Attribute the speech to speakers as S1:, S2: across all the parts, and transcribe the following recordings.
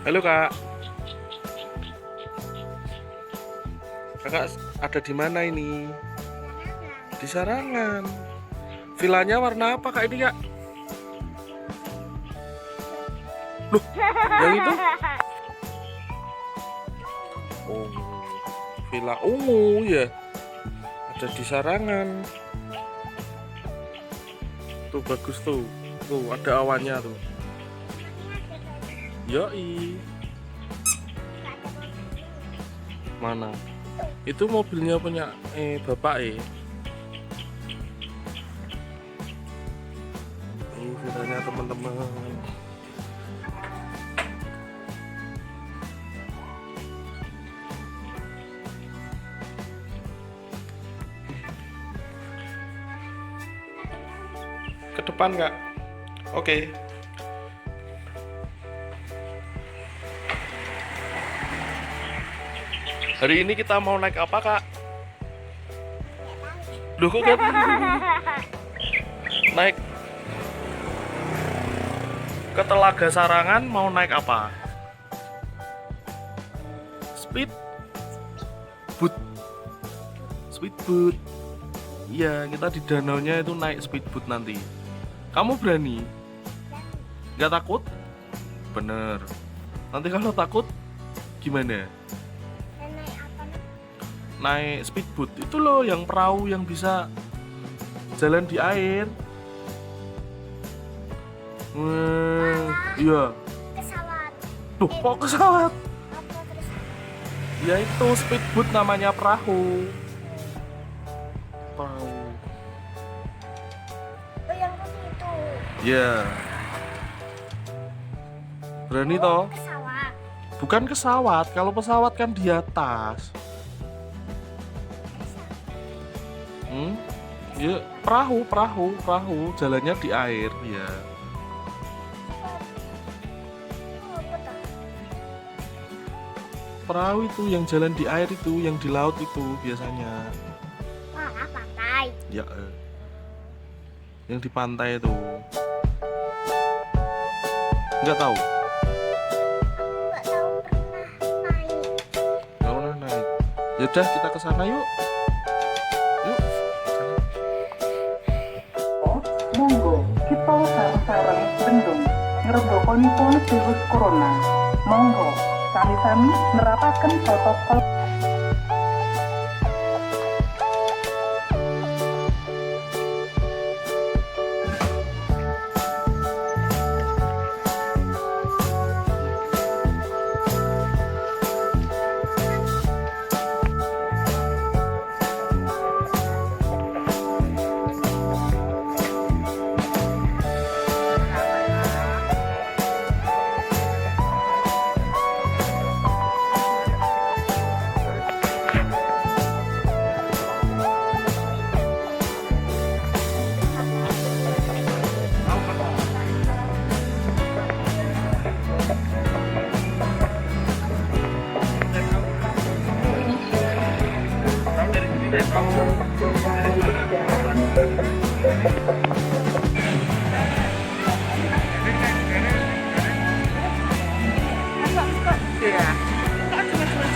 S1: Halo Kak. Kakak ada di mana ini? Di Sarangan. Vilanya warna apa Kak ini Kak? Loh, yang itu? Oh, villa ungu ya. Ada di Sarangan. Tuh bagus tuh. Tuh ada awannya tuh. Yoi. Mana? Itu mobilnya punya bapak Ini villanya teman-teman. Ke depan Kak. Oke. Hari ini kita mau naik apa Kak? Duh kok gak naik ke Telaga Sarangan, mau naik apa? Speedboat. Speedboat. Iya, kita di danaunya itu naik speedboat nanti. Kamu berani? Gak takut? Bener. Nanti kalau takut gimana? Naik speedboat itu loh, yang perahu yang bisa jalan di air. Iya.
S2: Pesawat.
S1: Duh, kok pesawat? Ya itu speedboat namanya perahu. Perahu.
S2: Oh, yang itu.
S1: Ya. Berani toh?
S2: Pesawat.
S1: Bukan pesawat. Kalau pesawat kan di atas. Ya, perahu jalannya di air ya. Perahu itu yang jalan di air itu, yang di laut itu biasanya.
S2: Wah, pantai.
S1: Ya, yang di pantai itu. Nggak tahu.
S2: Nggak tahu pernah naik.
S1: Nggak pernah naik. Yaudah kita ke sana yuk. Yuk.
S3: Monggo, kita sareng-sareng bendung ngredokonipun virus corona. Monggo, sami-sami nerapaken protokol.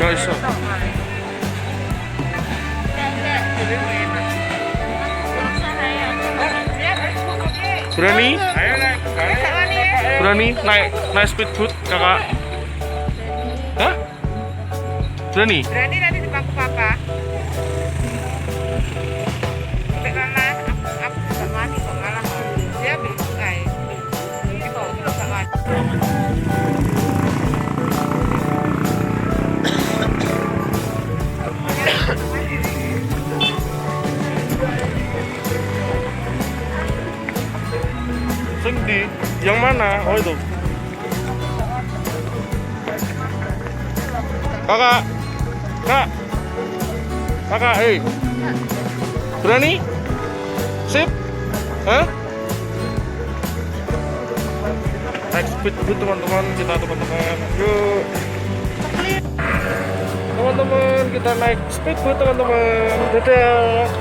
S1: Gak iso. Berani? Berani naik speedboat kakak? Hah? Berani?
S4: Berani nanti di bangku papa. Sampai mama, aku bisa mati kok malah. Dia bingung guys. Ini kok bisa mati.
S1: Sendi? Yang mana? Oh itu. Kakak, kakak, berani? Sip? Hah? Naik speedboat teman-teman, kita teman-teman, yuk. Teman-teman, kita naik speedboat teman-teman. Dadah.